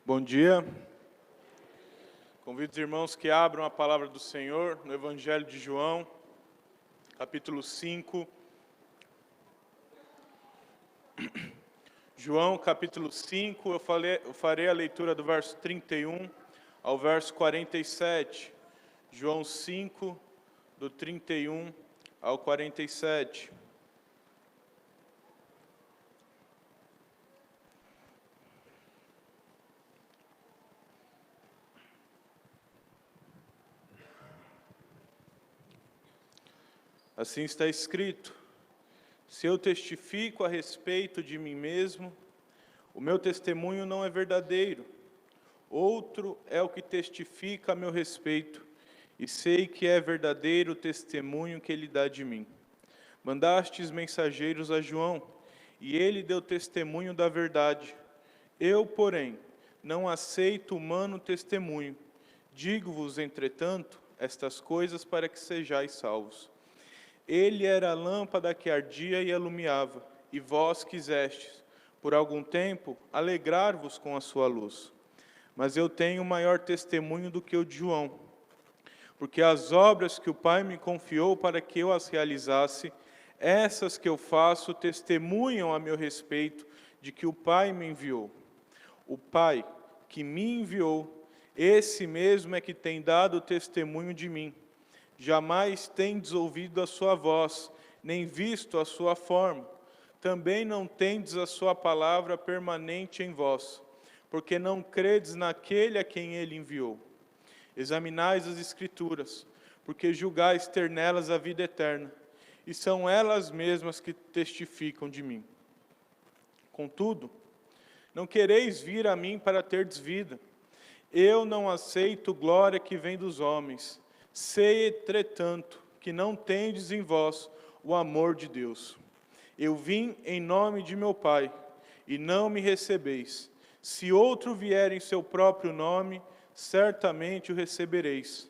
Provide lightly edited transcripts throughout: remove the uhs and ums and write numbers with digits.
Bom dia. Convido os irmãos que abram a palavra do Senhor no Evangelho de João, capítulo 5. João, capítulo 5, eu farei a leitura do verso 31 ao verso 47. João 5, do 31 ao 47. Assim está escrito: se eu testifico a respeito de mim mesmo, o meu testemunho não é verdadeiro. Outro é o que testifica a meu respeito, e sei que é verdadeiro o testemunho que ele dá de mim. Mandastes mensageiros a João, e ele deu testemunho da verdade. Eu, porém, não aceito humano testemunho. Digo-vos, entretanto, estas coisas para que sejais salvos. Ele era a lâmpada que ardia e alumiava, e vós quisestes, por algum tempo, alegrar-vos com a sua luz. Mas eu tenho maior testemunho do que o de João, porque as obras que o Pai me confiou para que eu as realizasse, essas que eu faço testemunham a meu respeito de que o Pai me enviou. O Pai que me enviou, esse mesmo é que tem dado testemunho de mim. Jamais tendes ouvido a sua voz, nem visto a sua forma. Também não tendes a sua palavra permanente em vós, porque não credes naquele a quem ele enviou. Examinais as Escrituras, porque julgais ter nelas a vida eterna, e são elas mesmas que testificam de mim. Contudo, não quereis vir a mim para terdes vida. Eu não aceito glória que vem dos homens. Sei, entretanto, que não tendes em vós o amor de Deus. Eu vim em nome de meu Pai, e não me recebeis. Se outro vier em seu próprio nome, certamente o recebereis.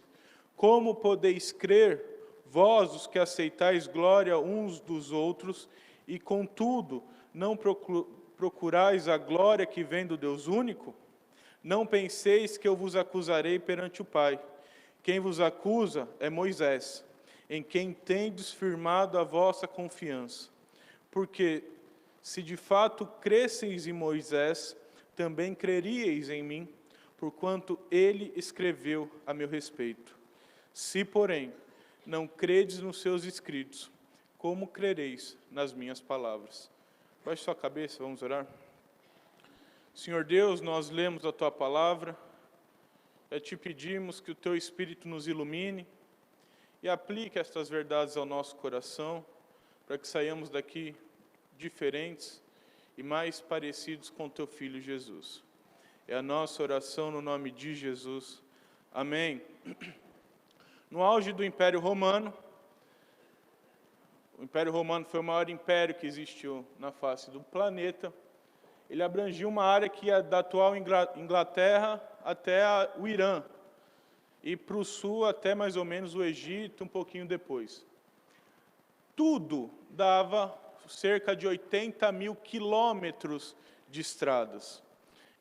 Como podeis crer, vós os que aceitais glória uns dos outros, e contudo não procurais a glória que vem do Deus único? Não penseis que eu vos acusarei perante o Pai. Quem vos acusa é Moisés, em quem tendes firmado a vossa confiança. Porque, se de fato cresseis em Moisés, também creríeis em mim, porquanto ele escreveu a meu respeito. Se, porém, não credes nos seus escritos, como crereis nas minhas palavras? Baixe sua cabeça, vamos orar. Senhor Deus, nós lemos a Tua palavra, te pedimos que o Teu Espírito nos ilumine e aplique estas verdades ao nosso coração, para que saiamos daqui diferentes e mais parecidos com o Teu Filho Jesus. É a nossa oração no nome de Jesus. Amém. No auge do Império Romano, o Império Romano foi o maior império que existiu na face do planeta. Ele abrangia uma área que ia da atual Inglaterra até o Irã, e para o sul até mais ou menos o Egito, um pouquinho depois. Tudo dava cerca de 80 mil quilômetros de estradas.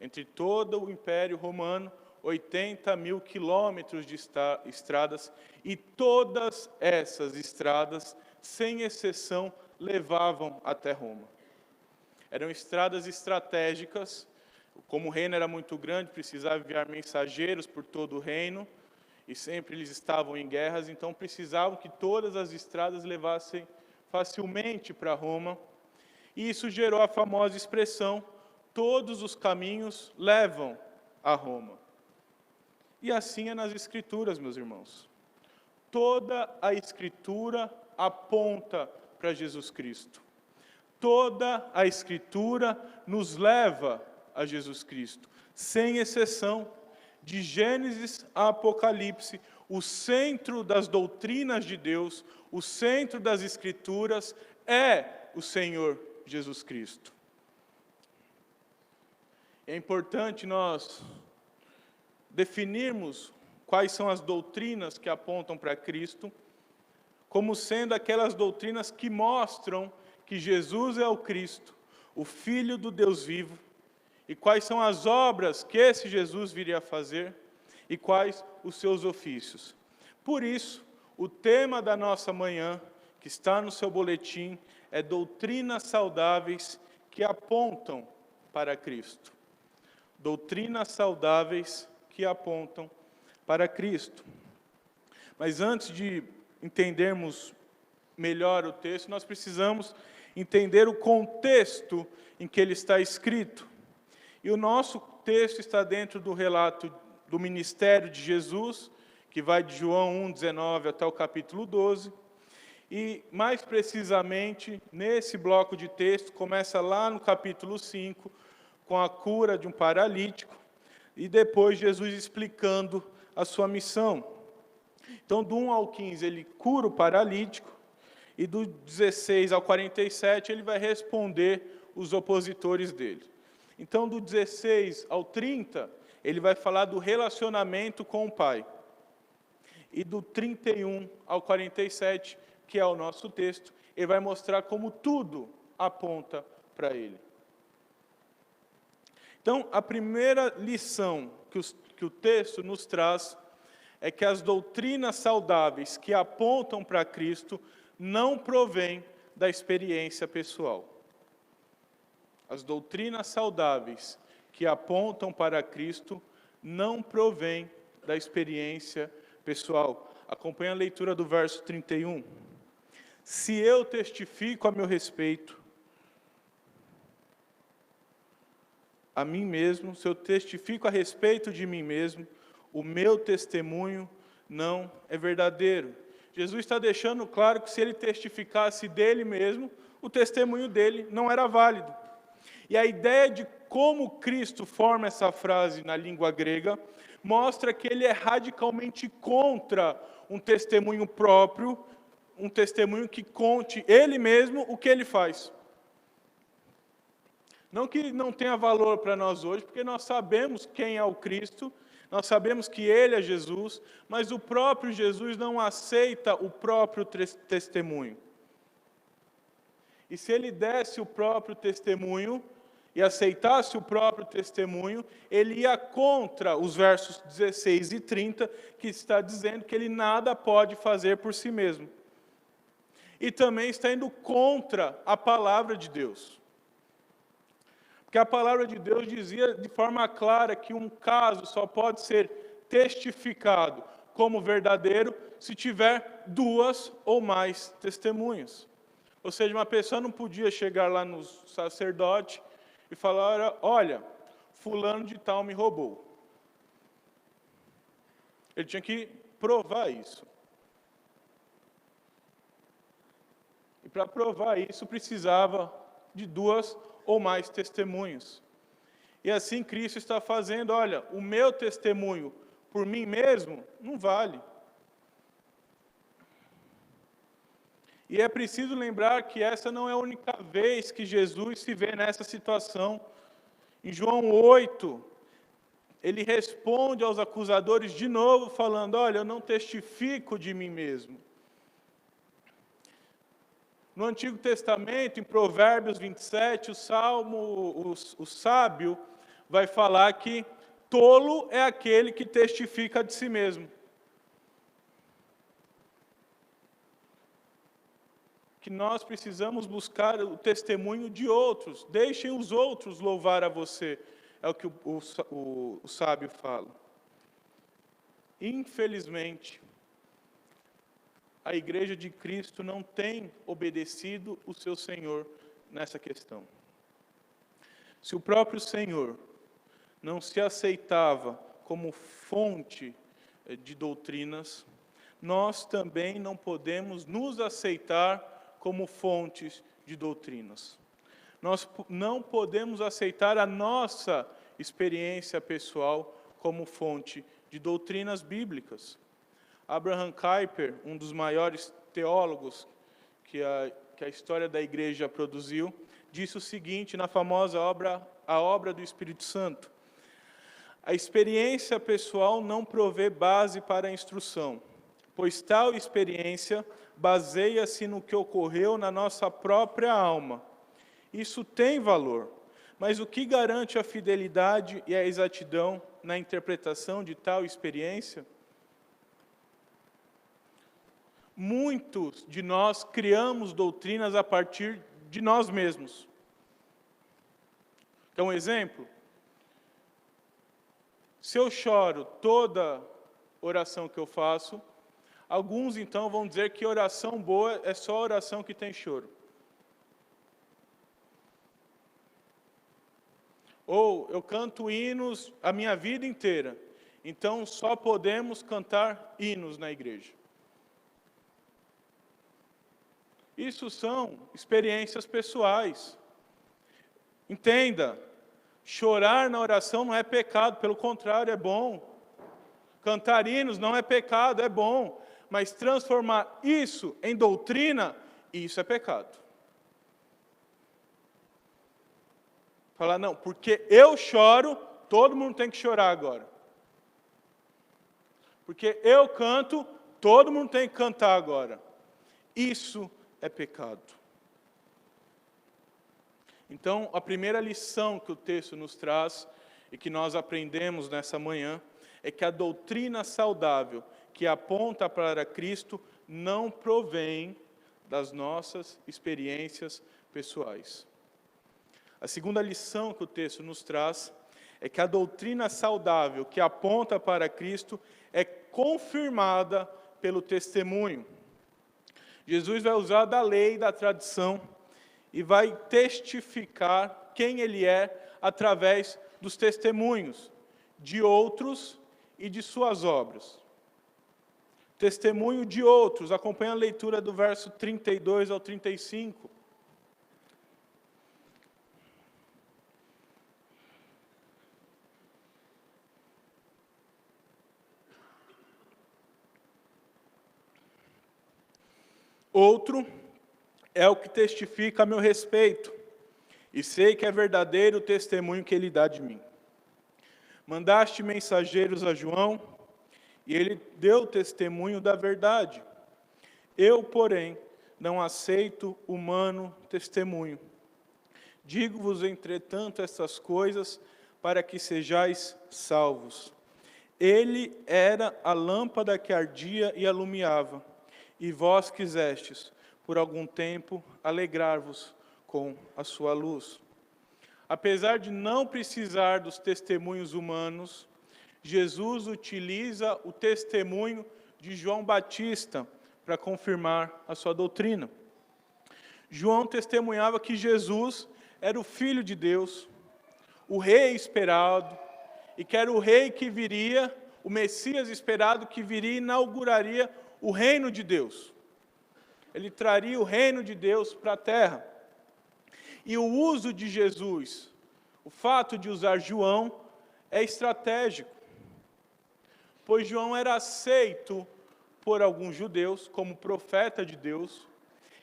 Entre todo o Império Romano, 80 mil quilômetros de estradas, e todas essas estradas, sem exceção, levavam até Roma. Eram estradas estratégicas. Como o reino era muito grande, precisava enviar mensageiros por todo o reino, e sempre eles estavam em guerras, então precisavam que todas as estradas levassem facilmente para Roma. E isso gerou a famosa expressão: todos os caminhos levam a Roma. E assim é nas Escrituras, meus irmãos. Toda a Escritura aponta para Jesus Cristo. Toda a Escritura nos leva a Jesus Cristo, sem exceção. De Gênesis a Apocalipse, o centro das doutrinas de Deus, o centro das Escrituras é o Senhor Jesus Cristo. É importante nós definirmos quais são as doutrinas que apontam para Cristo, como sendo aquelas doutrinas que mostram que Jesus é o Cristo, o Filho do Deus vivo, e quais são as obras que esse Jesus viria a fazer e quais os seus ofícios. Por isso, o tema da nossa manhã, que está no seu boletim, é doutrinas saudáveis que apontam para Cristo. Doutrinas saudáveis que apontam para Cristo. Mas antes de entendermos melhor o texto, nós precisamos entender o contexto em que ele está escrito. E o nosso texto está dentro do relato do ministério de Jesus, que vai de João 1:19 até o capítulo 12. E, mais precisamente, nesse bloco de texto, começa lá no capítulo 5, com a cura de um paralítico, e depois Jesus explicando a sua missão. Então, do 1 ao 15, ele cura o paralítico, e do 16 ao 47, ele vai responder os opositores dele. Então, do 16 ao 30, ele vai falar do relacionamento com o Pai. E do 31 ao 47, que é o nosso texto, ele vai mostrar como tudo aponta para ele. Então, a primeira lição que o texto nos traz é que as doutrinas saudáveis que apontam para Cristo não provêm da experiência pessoal. As doutrinas saudáveis que apontam para Cristo não provêm da experiência pessoal. Acompanhe a leitura do verso 31. Se eu testifico a meu respeito, a mim mesmo, se eu testifico a respeito de mim mesmo, o meu testemunho não é verdadeiro. Jesus está deixando claro que se ele testificasse dele mesmo, o testemunho dele não era válido. E a ideia de como Cristo forma essa frase na língua grega, mostra que ele é radicalmente contra um testemunho próprio, um testemunho que conte ele mesmo o que ele faz. Não que não tenha valor para nós hoje, porque nós sabemos quem é o Cristo, nós sabemos que ele é Jesus, mas o próprio Jesus não aceita o próprio testemunho. E se ele desse o próprio testemunho e aceitasse o próprio testemunho, ele ia contra os versos 16 e 30, que está dizendo que ele nada pode fazer por si mesmo. E também está indo contra a palavra de Deus. Porque a palavra de Deus dizia de forma clara que um caso só pode ser testificado como verdadeiro se tiver duas ou mais testemunhas. Ou seja, uma pessoa não podia chegar lá no sacerdote e falar, olha, fulano de tal me roubou. Ele tinha que provar isso. E para provar isso precisava de duas ou mais testemunhos. E assim Cristo está fazendo, olha, o meu testemunho por mim mesmo não vale. E é preciso lembrar que essa não é a única vez que Jesus se vê nessa situação. Em João 8, ele responde aos acusadores de novo, falando, olha, eu não testifico de mim mesmo. No Antigo Testamento, em Provérbios 27, o sábio vai falar que tolo é aquele que testifica de si mesmo. Que nós precisamos buscar o testemunho de outros. Deixem os outros louvar a você. É o que o sábio fala. Infelizmente, a Igreja de Cristo não tem obedecido o seu Senhor nessa questão. Se o próprio Senhor não se aceitava como fonte de doutrinas, nós também não podemos nos aceitar como fontes de doutrinas. Nós não podemos aceitar a nossa experiência pessoal como fonte de doutrinas bíblicas. Abraham Kuyper, um dos maiores teólogos que a história da igreja produziu, disse o seguinte na famosa obra, A Obra do Espírito Santo: a experiência pessoal não provê base para a instrução, pois tal experiência baseia-se no que ocorreu na nossa própria alma. Isso tem valor, Mas o que garante a fidelidade e a exatidão na interpretação de tal experiência? Muitos de nós criamos doutrinas a partir de nós mesmos. Quer um exemplo? Se eu choro toda oração que eu faço, alguns então vão dizer que oração boa é só oração que tem choro. Ou eu canto hinos a minha vida inteira, então só podemos cantar hinos na igreja. Isso são experiências pessoais. Entenda, chorar na oração não é pecado, pelo contrário, é bom. Cantar hinos não é pecado, é bom. Mas transformar isso em doutrina, isso é pecado. Falar, não, porque eu choro, todo mundo tem que chorar agora. Porque eu canto, todo mundo tem que cantar agora. Isso é pecado. Então, a primeira lição que o texto nos traz e que nós aprendemos nessa manhã é que a doutrina saudável que aponta para Cristo não provém das nossas experiências pessoais. A segunda lição que o texto nos traz é que a doutrina saudável que aponta para Cristo é confirmada pelo testemunho. Jesus vai usar da lei, da tradição, e vai testificar quem Ele é através dos testemunhos de outros e de suas obras. Testemunho de outros, acompanha a leitura do verso 32 ao 35. Outro é o que testifica a meu respeito, e sei que é verdadeiro o testemunho que ele dá de mim. Mandaste mensageiros a João, e ele deu testemunho da verdade. Eu, porém, não aceito humano testemunho. Digo-vos, entretanto, estas coisas, para que sejais salvos. Ele era a lâmpada que ardia e alumiava, e vós quisestes, por algum tempo, alegrar-vos com a sua luz. Apesar de não precisar dos testemunhos humanos, Jesus utiliza o testemunho de João Batista para confirmar a sua doutrina. João testemunhava que Jesus era o Filho de Deus, o Rei esperado, e que era o Rei que viria, o Messias esperado que viria e inauguraria o reino de Deus. Ele traria o reino de Deus para a terra. E o uso de Jesus, o fato de usar João, é estratégico. Pois João era aceito por alguns judeus como profeta de Deus,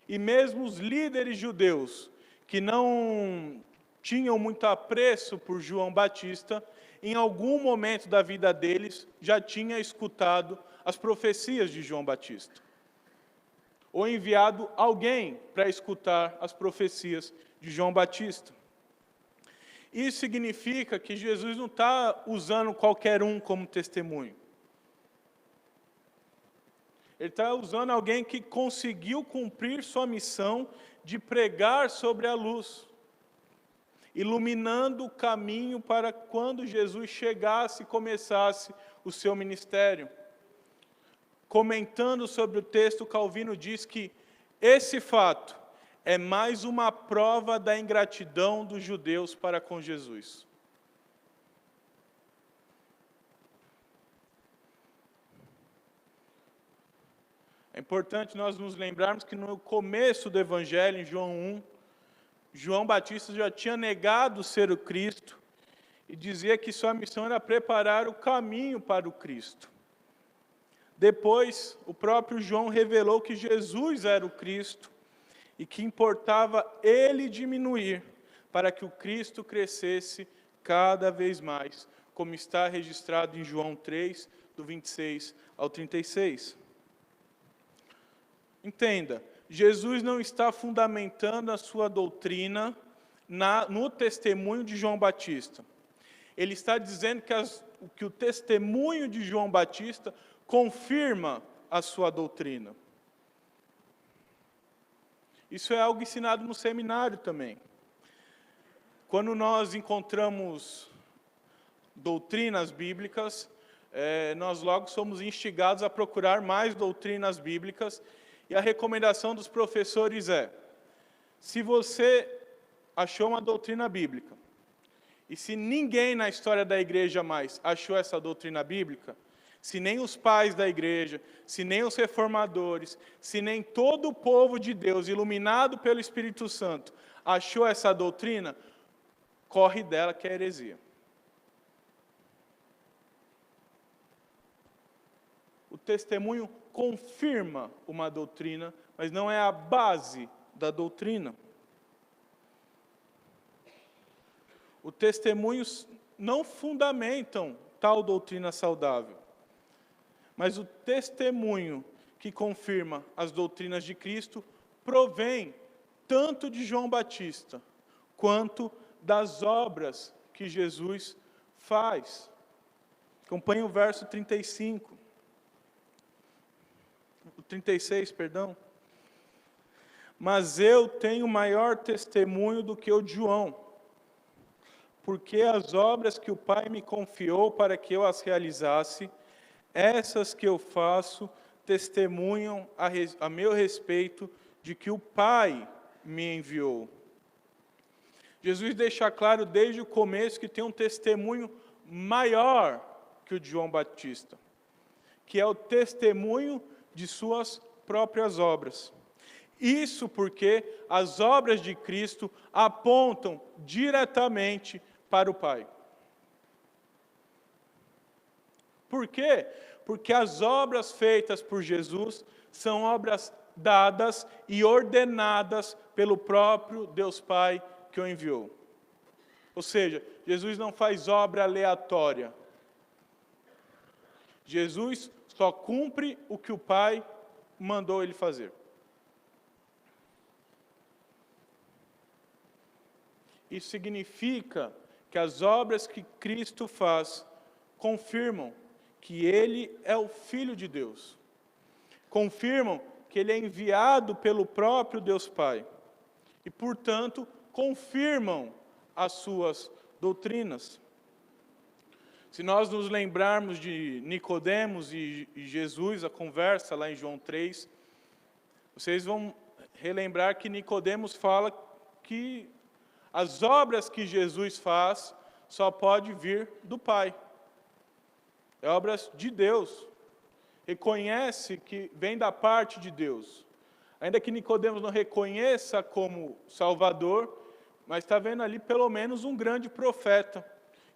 e mesmo os líderes judeus, que não tinham muito apreço por João Batista, em algum momento da vida deles, já tinha escutado as profecias de João Batista, ou enviado alguém para escutar as profecias de João Batista. Isso significa que Jesus não está usando qualquer um como testemunho. Ele está usando alguém que conseguiu cumprir sua missão de pregar sobre a luz, iluminando o caminho para quando Jesus chegasse e começasse o seu ministério. Comentando sobre o texto, Calvino diz que esse fato é mais uma prova da ingratidão dos judeus para com Jesus. É importante nós nos lembrarmos que no começo do Evangelho, em João 1, João Batista já tinha negado ser o Cristo e dizia que sua missão era preparar o caminho para o Cristo. Depois, o próprio João revelou que Jesus era o Cristo e que importava ele diminuir para que o Cristo crescesse cada vez mais, como está registrado em João 3, do 26 ao 36. Entenda, Jesus não está fundamentando a sua doutrina no testemunho de João Batista. Ele está dizendo que o testemunho de João Batista confirma a sua doutrina. Isso é algo ensinado no seminário também. Quando nós encontramos doutrinas bíblicas, nós logo somos instigados a procurar mais doutrinas bíblicas, e a recomendação dos professores é: se você achou uma doutrina bíblica, e se ninguém na história da igreja mais achou essa doutrina bíblica, se nem os pais da igreja, se nem os reformadores, se nem todo o povo de Deus, iluminado pelo Espírito Santo, achou essa doutrina, corre dela que é heresia. O testemunho confirma uma doutrina, mas não é a base da doutrina. Os testemunhos não fundamentam tal doutrina saudável, mas o testemunho que confirma as doutrinas de Cristo provém tanto de João Batista, quanto das obras que Jesus faz. Acompanhe o verso 36, perdão. Mas eu tenho maior testemunho do que o de João, porque as obras que o Pai me confiou para que eu as realizasse, essas que eu faço, testemunham a meu respeito de que o Pai me enviou. Jesus deixa claro desde o começo que tem um testemunho maior que o de João Batista, que é o testemunho de suas próprias obras. Isso porque as obras de Cristo apontam diretamente para o Pai. Por quê? Porque as obras feitas por Jesus são obras dadas e ordenadas pelo próprio Deus Pai que o enviou. Ou seja, Jesus não faz obra aleatória. Jesus só cumpre o que o Pai mandou ele fazer. Isso significa que as obras que Cristo faz confirmam que Ele é o Filho de Deus. Confirmam que Ele é enviado pelo próprio Deus Pai. E, portanto, confirmam as suas doutrinas. Se nós nos lembrarmos de Nicodemos e Jesus, a conversa lá em João 3, vocês vão relembrar que Nicodemos fala que as obras que Jesus faz só pode vir do Pai. É obras de Deus. Reconhece que vem da parte de Deus. Ainda que Nicodemos não reconheça como Salvador, mas está vendo ali pelo menos um grande profeta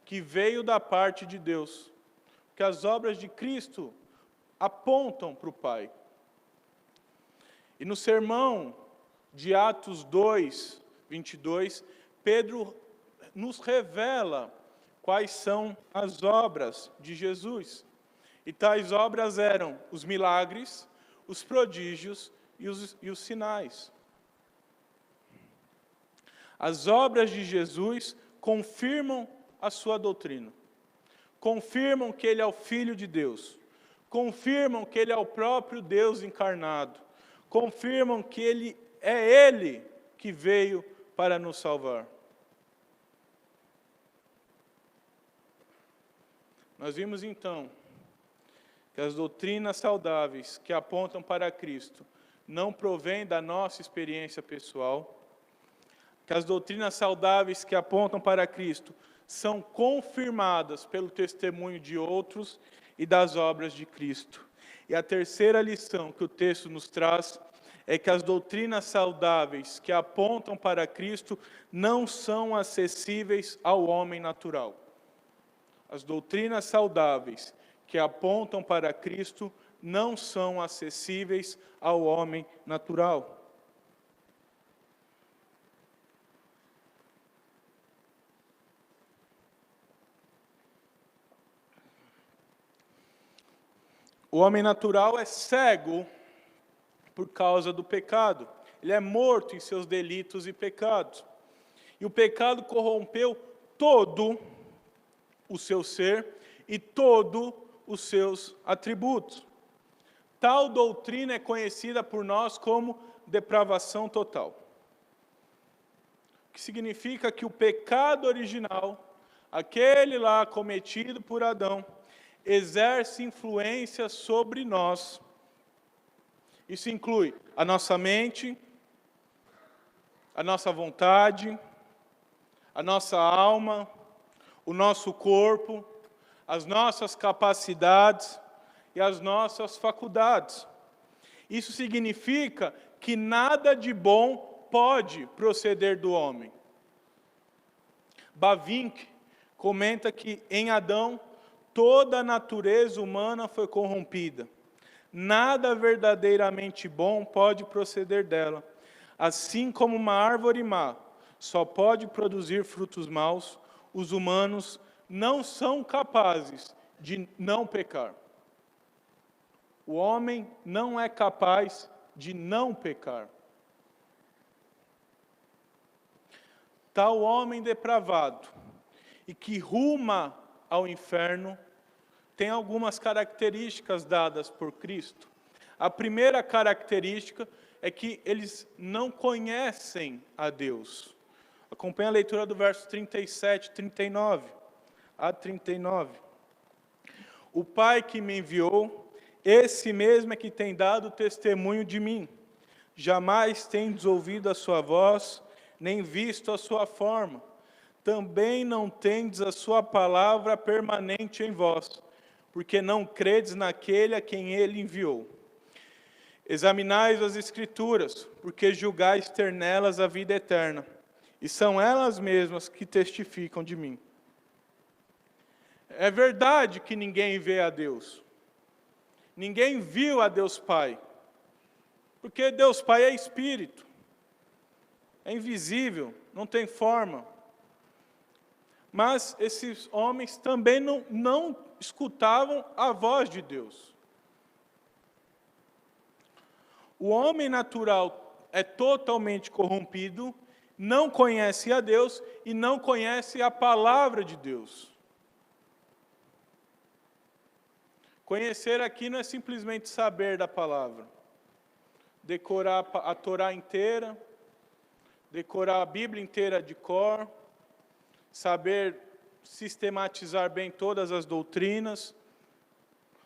que veio da parte de Deus. Porque as obras de Cristo apontam para o Pai. E no sermão de Atos 2, 22, Pedro nos revela quais são as obras de Jesus. E tais obras eram os milagres, os prodígios e os sinais. As obras de Jesus confirmam a sua doutrina. Confirmam que Ele é o Filho de Deus. Confirmam que Ele é o próprio Deus encarnado. Confirmam que Ele que veio para nos salvar. Nós vimos então que as doutrinas saudáveis que apontam para Cristo não provêm da nossa experiência pessoal, que as doutrinas saudáveis que apontam para Cristo são confirmadas pelo testemunho de outros e das obras de Cristo. E a terceira lição que o texto nos traz é que as doutrinas saudáveis que apontam para Cristo não são acessíveis ao homem natural. As doutrinas saudáveis que apontam para Cristo não são acessíveis ao homem natural. O homem natural é cego por causa do pecado. Ele é morto em seus delitos e pecados. E o pecado corrompeu todo o seu ser e todo os seus atributos. Tal doutrina é conhecida por nós como depravação total. O que significa que o pecado original, aquele lá cometido por Adão, exerce influência sobre nós. Isso inclui a nossa mente, a nossa vontade, a nossa alma, o nosso corpo, as nossas capacidades e as nossas faculdades. Isso significa que nada de bom pode proceder do homem. Bavinck comenta que em Adão toda a natureza humana foi corrompida. Nada verdadeiramente bom pode proceder dela. Assim como uma árvore má só pode produzir frutos maus, os humanos não são capazes de não pecar. O homem não é capaz de não pecar. Tal homem depravado e que ruma ao inferno tem algumas características dadas por Cristo. A primeira característica é que eles não conhecem a Deus. Acompanhe a leitura do verso 37, 39 a 39. O Pai que me enviou, esse mesmo é que tem dado testemunho de mim. Jamais tendes ouvido a sua voz, nem visto a sua forma. Também não tendes a sua palavra permanente em vós, porque não credes naquele a quem ele enviou. Examinais as Escrituras, porque julgais ter nelas a vida eterna, e são elas mesmas que testificam de mim. É verdade que ninguém vê a Deus. Ninguém viu a Deus Pai, porque Deus Pai é Espírito, é invisível, não tem forma. Mas esses homens também não escutavam a voz de Deus. O homem natural é totalmente corrompido, não conhece a Deus e não conhece a palavra de Deus. Conhecer aqui não é simplesmente saber da palavra, decorar a Torá inteira, decorar a Bíblia inteira de cor, saber sistematizar bem todas as doutrinas,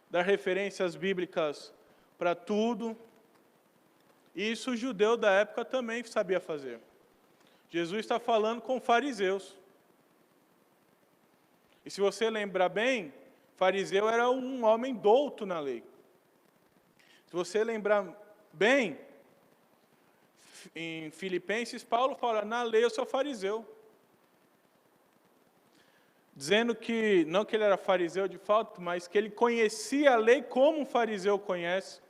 dar referências bíblicas para tudo. Isso o judeu da época também sabia fazer. Jesus está falando com fariseus. E se você lembrar bem, fariseu era um homem douto na lei. Se você lembrar bem, em Filipenses, Paulo fala, na lei eu sou fariseu. Dizendo que, não que ele era fariseu de fato, mas que ele conhecia a lei como um fariseu conhece.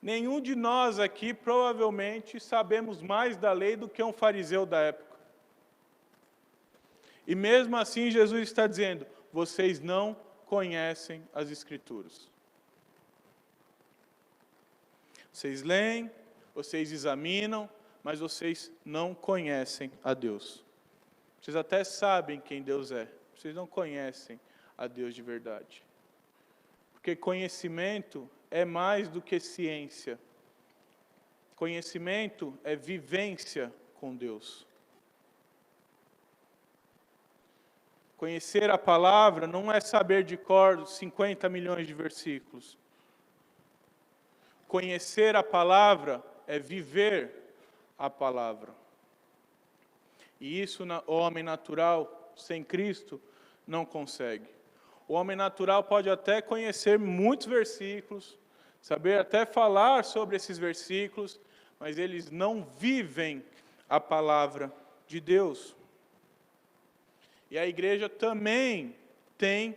Nenhum de nós aqui, provavelmente, sabemos mais da lei do que um fariseu da época. E mesmo assim, Jesus está dizendo, vocês não conhecem as Escrituras. Vocês leem, vocês examinam, mas vocês não conhecem a Deus. Vocês até sabem quem Deus é, vocês não conhecem a Deus de verdade. Porque conhecimento é mais do que ciência. Conhecimento é vivência com Deus. Conhecer a palavra não é saber de cor 50 milhões de versículos. Conhecer a palavra é viver a palavra. E isso o homem natural, sem Cristo, não consegue. O homem natural pode até conhecer muitos versículos, saber até falar sobre esses versículos, mas eles não vivem a palavra de Deus. E a igreja também tem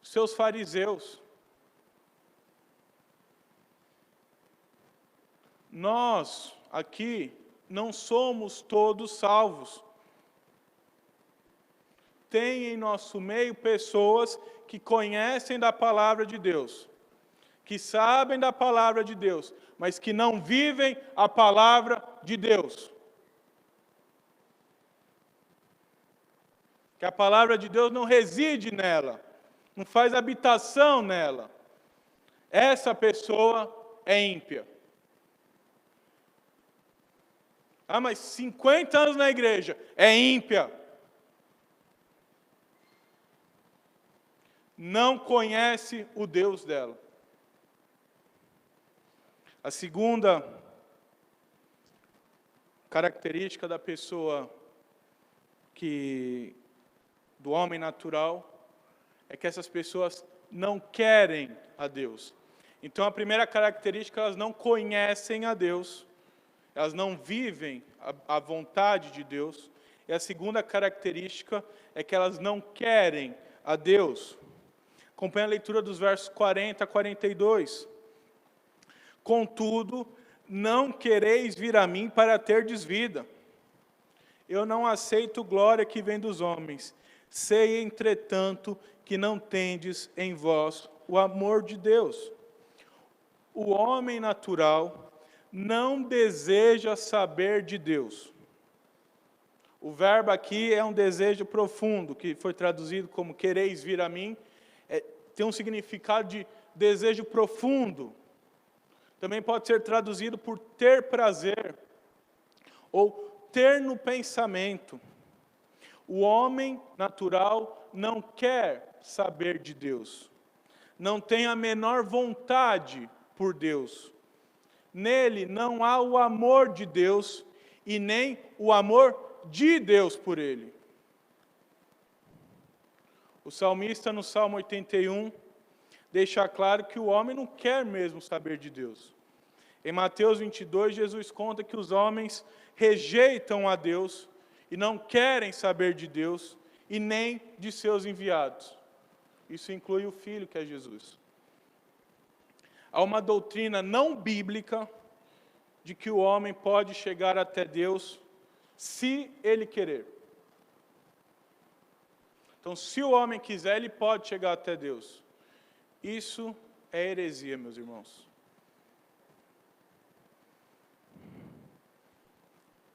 seus fariseus. Nós, aqui, não somos todos salvos. Tem em nosso meio pessoas que conhecem da palavra de Deus, que sabem da palavra de Deus, mas que não vivem a palavra de Deus. que a palavra de Deus não reside nela, não faz habitação nela, essa pessoa é ímpia. Ah, mas 50 anos na igreja, é ímpia. Não conhece o Deus dela. A segunda característica da pessoa do homem natural é que essas pessoas não querem a Deus. Então a primeira característica, elas não conhecem a Deus, elas não vivem a vontade de Deus. E a segunda característica é que elas não querem a Deus. Acompanhe a leitura dos versos 40 a 42. Contudo, não quereis vir a mim para terdes vida. Eu não aceito glória que vem dos homens. Sei, entretanto, que não tendes em vós o amor de Deus. O homem natural não deseja saber de Deus. O verbo aqui é um desejo profundo, que foi traduzido como quereis vir a mim. Tem um significado de desejo profundo. Também pode ser traduzido por ter prazer, ou ter no pensamento. O homem natural não quer saber de Deus, não tem a menor vontade por Deus. Nele não há o amor de Deus e nem o amor de Deus por ele. O salmista, no Salmo 81, deixa claro que o homem não quer mesmo saber de Deus. Em Mateus 22, Jesus conta que os homens rejeitam a Deus e não querem saber de Deus e nem de seus enviados. Isso inclui o Filho, que é Jesus. Há uma doutrina não bíblica de que o homem pode chegar até Deus se ele querer. Então, se o homem quiser, ele pode chegar até Deus. Isso é heresia, meus irmãos.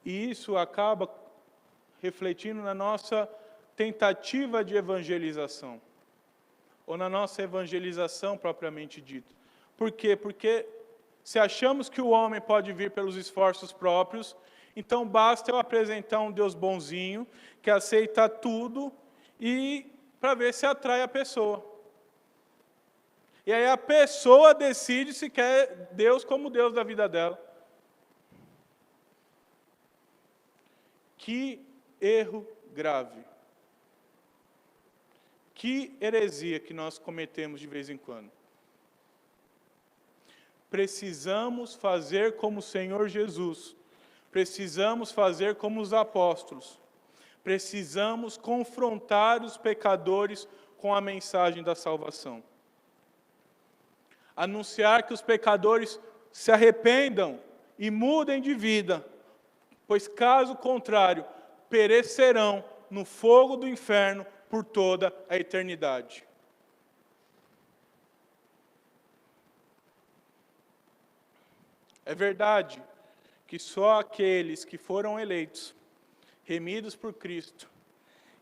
E isso acaba refletindo na nossa tentativa de evangelização, ou na nossa evangelização propriamente dita. Por quê? Porque se achamos que o homem pode vir pelos esforços próprios, então basta eu apresentar um Deus bonzinho, que aceita tudo, e para ver se atrai a pessoa. E aí a pessoa decide se quer Deus como Deus da vida dela. Que erro grave. Que heresia que nós cometemos de vez em quando. Precisamos fazer como o Senhor Jesus. Precisamos fazer como os apóstolos. Precisamos confrontar os pecadores com a mensagem da salvação. Anunciar que os pecadores se arrependam e mudem de vida, pois caso contrário, perecerão no fogo do inferno por toda a eternidade. É verdade que só aqueles que foram eleitos, remidos por Cristo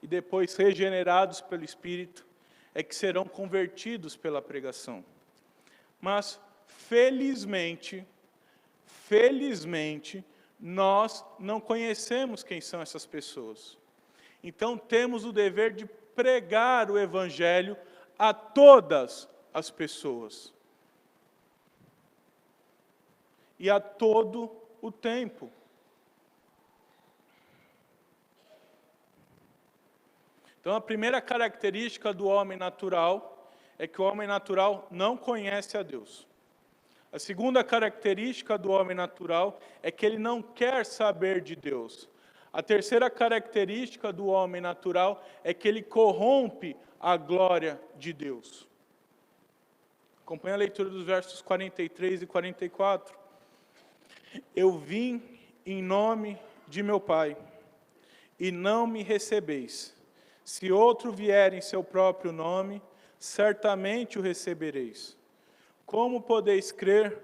e depois regenerados pelo Espírito, é que serão convertidos pela pregação. Mas, felizmente, nós não conhecemos quem são essas pessoas. Então, temos o dever de pregar o Evangelho a todas as pessoas. E a todo o tempo. Então, a primeira característica do homem natural é que o homem natural não conhece a Deus. A segunda característica do homem natural é que ele não quer saber de Deus. A terceira característica do homem natural é que ele corrompe a glória de Deus. Acompanhe a leitura dos versos 43 e 44. Eu vim em nome de meu Pai, e não me recebeis. Se outro vier em seu próprio nome, certamente o recebereis. Como podeis crer,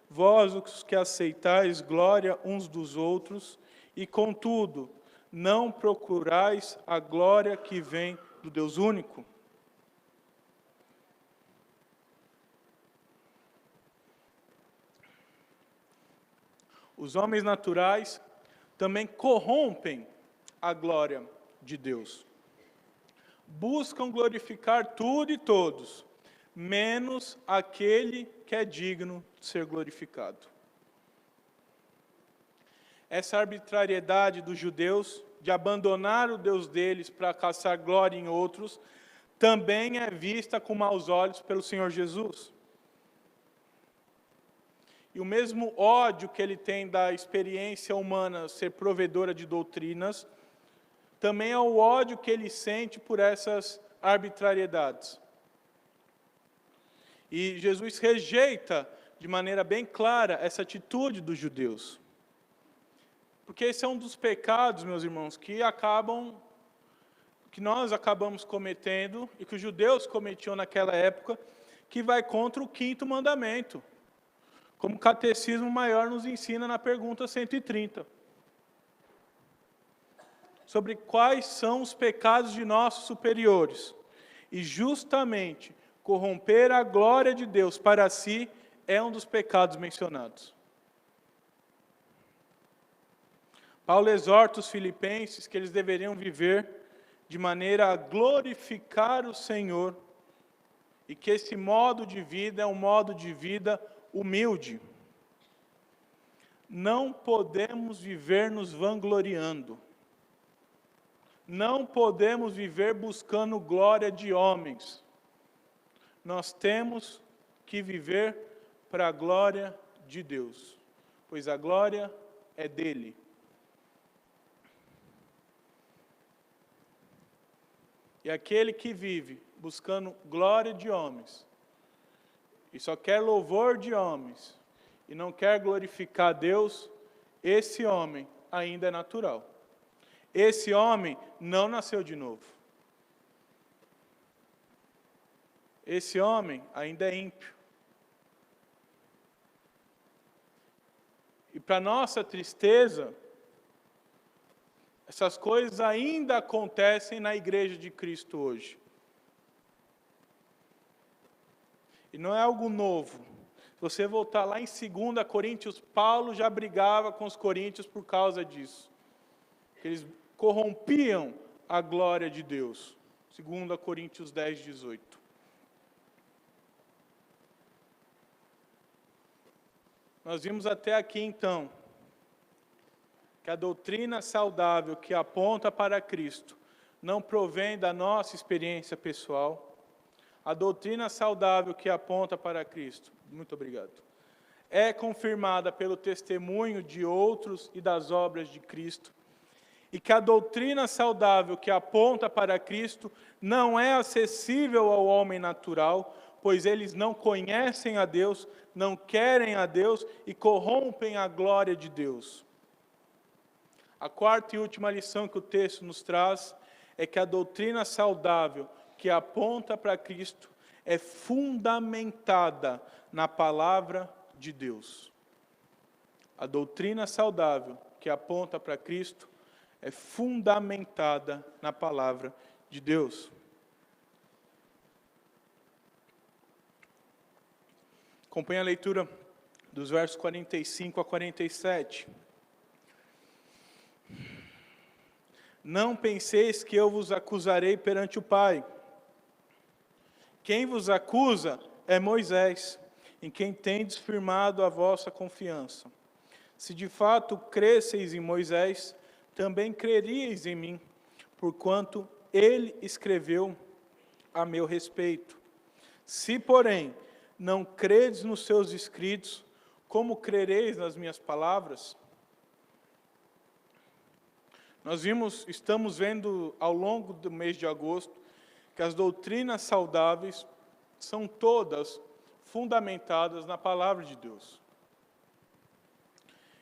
vós os que aceitais glória uns dos outros, e contudo, não procurais a glória que vem do Deus único. Os homens naturais também corrompem a glória de Deus. Buscam glorificar tudo e todos, menos aquele que é digno de ser glorificado. Essa arbitrariedade dos judeus de abandonar o Deus deles para caçar glória em outros, também é vista com maus olhos pelo Senhor Jesus. E o mesmo ódio que ele tem da experiência humana ser provedora de doutrinas, também é o ódio que ele sente por essas arbitrariedades. E Jesus rejeita de maneira bem clara essa atitude dos judeus. Porque esse é um dos pecados, meus irmãos, que nós acabamos cometendo, e que os judeus cometiam naquela época, que vai contra o 5º mandamento. Como o Catecismo Maior nos ensina na pergunta 130. Sobre quais são os pecados de nossos superiores. E justamente, corromper a glória de Deus para si é um dos pecados mencionados. Paulo exorta os filipenses que eles deveriam viver de maneira a glorificar o Senhor e que esse modo de vida é um modo de vida humilde. Não podemos viver nos vangloriando. Não podemos viver buscando glória de homens. Nós temos que viver para a glória de Deus, pois a glória é dele. E aquele que vive buscando glória de homens, e só quer louvor de homens, e não quer glorificar Deus, esse homem ainda é natural. Esse homem não nasceu de novo. Esse homem ainda é ímpio. E para nossa tristeza, essas coisas ainda acontecem na igreja de Cristo hoje. E não é algo novo. Se você voltar lá em 2 Coríntios, Paulo já brigava com os coríntios por causa disso. Eles corrompiam a glória de Deus. 2 Coríntios 10, 18. Nós vimos até aqui, então, que a doutrina saudável que aponta para Cristo não provém da nossa experiência pessoal. A doutrina saudável que aponta para Cristo, muito obrigado, é confirmada pelo testemunho de outros e das obras de Cristo. E que a doutrina saudável que aponta para Cristo não é acessível ao homem natural, pois eles não conhecem a Deus, não querem a Deus e corrompem a glória de Deus. A quarta e última lição que o texto nos traz é que a doutrina saudável que aponta para Cristo é fundamentada na palavra de Deus. A doutrina saudável que aponta para Cristo é fundamentada na palavra de Deus. Acompanhe a leitura dos versos 45 a 47. Não penseis que eu vos acusarei perante o Pai. Quem vos acusa é Moisés, em quem tendes firmado a vossa confiança. Se de fato cresceis em Moisés, também creríeis em mim, porquanto ele escreveu a meu respeito. Se, porém, não credes nos seus escritos, como crereis nas minhas palavras? Estamos vendo ao longo do mês de agosto, que as doutrinas saudáveis são todas fundamentadas na palavra de Deus.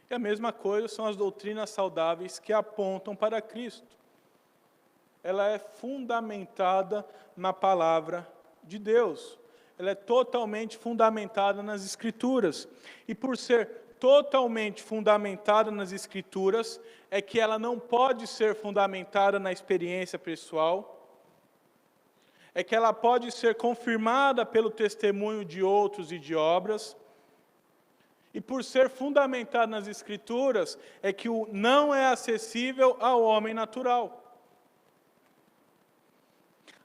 E a mesma coisa são as doutrinas saudáveis que apontam para Cristo. Ela é fundamentada na palavra de Deus. Ela é totalmente fundamentada nas Escrituras. E por ser totalmente fundamentada nas Escrituras é que ela não pode ser fundamentada na experiência pessoal, é que ela pode ser confirmada pelo testemunho de outros e de obras, e por ser fundamentada nas Escrituras, é que o não é acessível ao homem natural.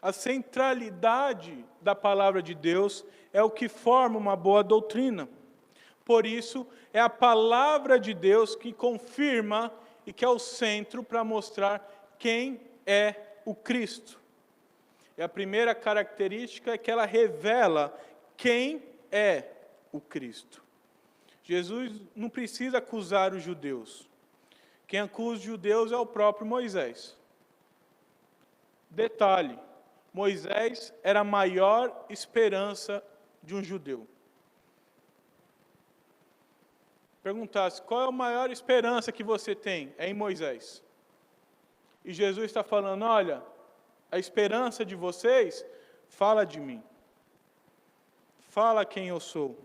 A centralidade da palavra de Deus é o que forma uma boa doutrina. Por isso, é a palavra de Deus que confirma e que é o centro para mostrar quem é o Cristo. E a primeira característica é que ela revela quem é o Cristo. Jesus não precisa acusar os judeus. Quem acusa os judeus é o próprio Moisés. Detalhe: Moisés era a maior esperança de um judeu. Perguntasse, qual é a maior esperança que você tem? É em Moisés. E Jesus está falando, olha, a esperança de vocês fala de mim. Fala quem eu sou.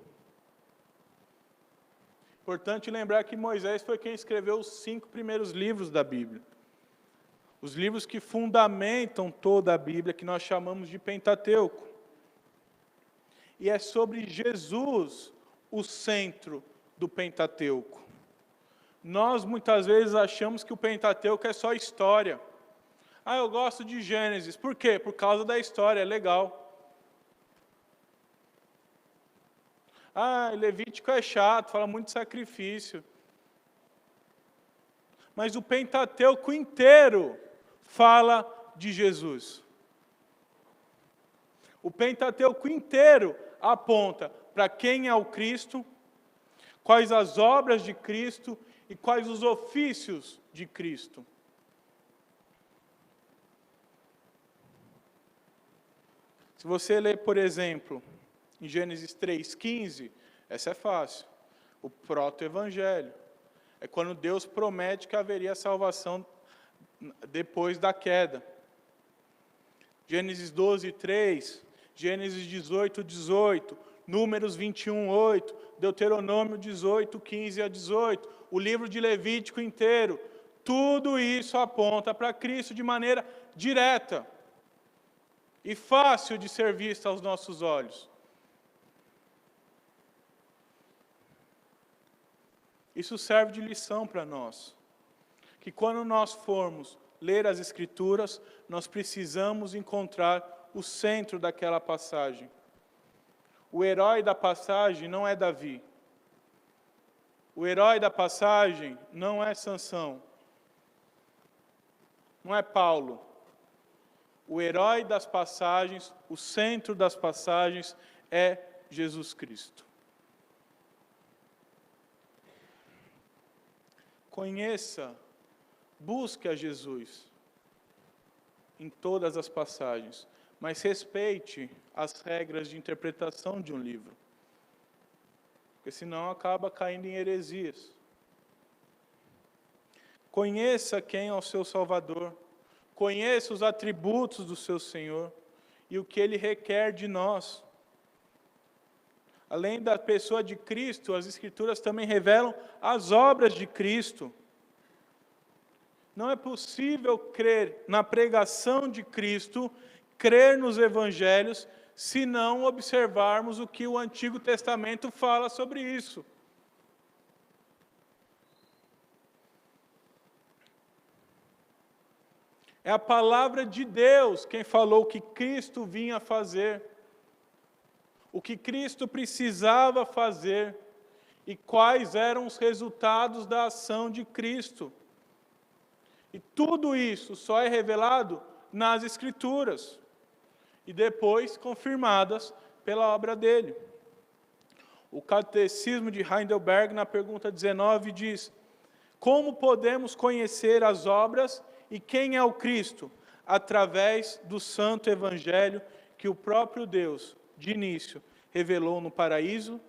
Importante lembrar que Moisés foi quem escreveu os 5 primeiros livros da Bíblia. Os livros que fundamentam toda a Bíblia, que nós chamamos de Pentateuco. E é sobre Jesus o centro do Pentateuco. Nós muitas vezes achamos que o Pentateuco é só história. Ah, eu gosto de Gênesis. Por quê? Por causa da história, é legal. Ah, Levítico é chato, fala muito de sacrifício. Mas o Pentateuco inteiro fala de Jesus. O Pentateuco inteiro aponta para quem é o Cristo, quais as obras de Cristo e quais os ofícios de Cristo. Se você ler, por exemplo, em Gênesis 3,15, essa é fácil. O proto-evangelho. É quando Deus promete que haveria salvação depois da queda. Gênesis 12:3, Gênesis 18:18, Números 21:8, Deuteronômio 18:15 a 18, o livro de Levítico inteiro. Tudo isso aponta para Cristo de maneira direta e fácil de ser vista aos nossos olhos. Isso serve de lição para nós, que quando nós formos ler as Escrituras, nós precisamos encontrar o centro daquela passagem. O herói da passagem não é Davi. O herói da passagem não é Sansão. Não é Paulo. O herói das passagens, o centro das passagens é Jesus Cristo. Conheça, busque a Jesus em todas as passagens, mas respeite as regras de interpretação de um livro, porque senão acaba caindo em heresias. Conheça quem é o seu Salvador, conheça os atributos do seu Senhor e o que Ele requer de nós. Além da pessoa de Cristo, as Escrituras também revelam as obras de Cristo. Não é possível crer na pregação de Cristo, crer nos Evangelhos, se não observarmos o que o Antigo Testamento fala sobre isso. É a palavra de Deus quem falou o que Cristo vinha fazer, o que Cristo precisava fazer e quais eram os resultados da ação de Cristo. E tudo isso só é revelado nas Escrituras e depois confirmadas pela obra dele. O Catecismo de Heidelberg, na pergunta 19, diz: como podemos conhecer as obras e quem é o Cristo? Através do Santo Evangelho que o próprio Deus, de início, revelou no paraíso,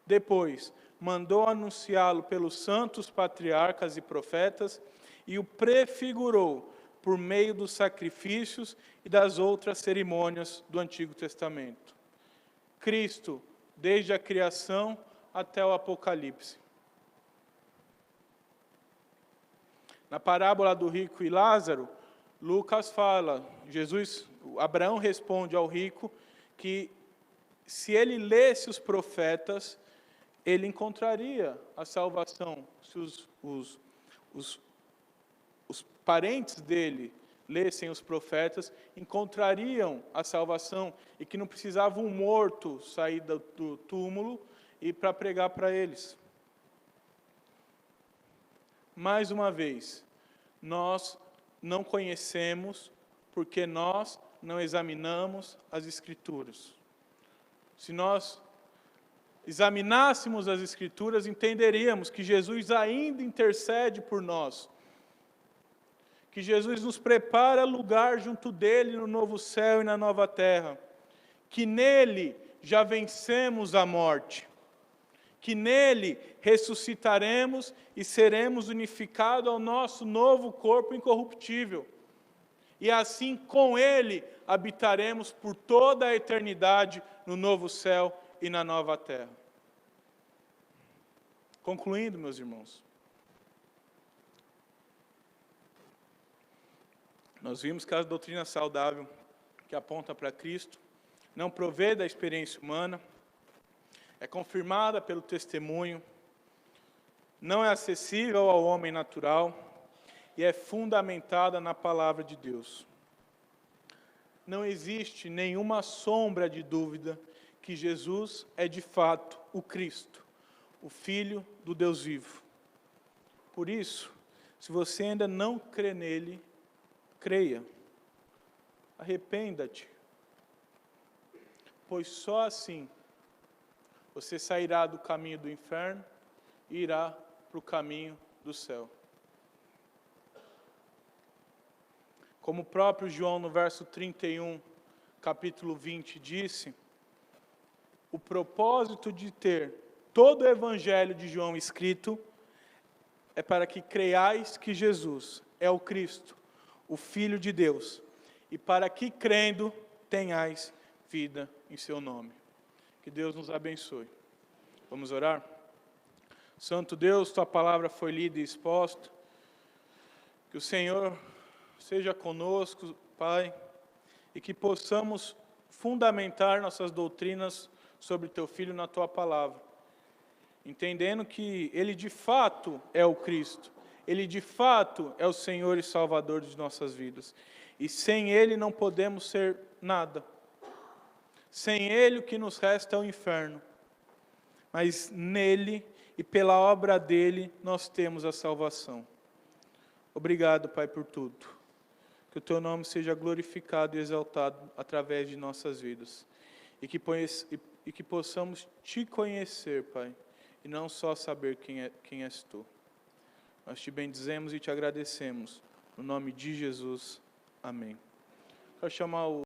depois mandou anunciá-lo pelos santos patriarcas e profetas e o prefigurou por meio dos sacrifícios e das outras cerimônias do Antigo Testamento. Cristo, desde a criação até o Apocalipse. Na parábola do rico e Lázaro, Lucas fala, Abraão responde ao rico que se ele lesse os profetas, ele encontraria a salvação. Se os parentes dele lessem os profetas, encontrariam a salvação e que não precisava um morto sair do túmulo e para pregar para eles. Mais uma vez, nós não conhecemos porque nós não examinamos as Escrituras. Se nós examinássemos as Escrituras, entenderíamos que Jesus ainda intercede por nós, que Jesus nos prepara lugar junto dele no novo céu e na nova terra, que nele já vencemos a morte, que nele ressuscitaremos e seremos unificados ao nosso novo corpo incorruptível, e assim com ele habitaremos por toda a eternidade no novo céu e na nova terra. Concluindo, meus irmãos, nós vimos que a doutrina saudável, que aponta para Cristo, não provê da experiência humana, é confirmada pelo testemunho, não é acessível ao homem natural e é fundamentada na palavra de Deus. Não existe nenhuma sombra de dúvida que Jesus é de fato o Cristo, o Filho do Deus vivo. Por isso, se você ainda não crê nele, creia, arrependa-te, pois só assim você sairá do caminho do inferno e irá para o caminho do céu. Como o próprio João, no verso 31, capítulo 20, disse, o propósito de ter todo o evangelho de João escrito é para que creiais que Jesus é o Cristo, o Filho de Deus, e para que, crendo, tenhais vida em seu nome. Que Deus nos abençoe. Vamos orar? Santo Deus, tua palavra foi lida e exposta. Que o Senhor seja conosco, Pai, e que possamos fundamentar nossas doutrinas sobre teu Filho na tua palavra, entendendo que ele de fato é o Cristo, ele de fato é o Senhor e Salvador de nossas vidas, e sem ele não podemos ser nada. Sem ele o que nos resta é o inferno, mas nele e pela obra dele nós temos a salvação. Obrigado, Pai, por tudo. Que o teu nome seja glorificado e exaltado através de nossas vidas, e que possamos te conhecer, Pai, e não só saber quem és tu. Nós te bendizemos e te agradecemos. No nome de Jesus. Amém. Quero chamar o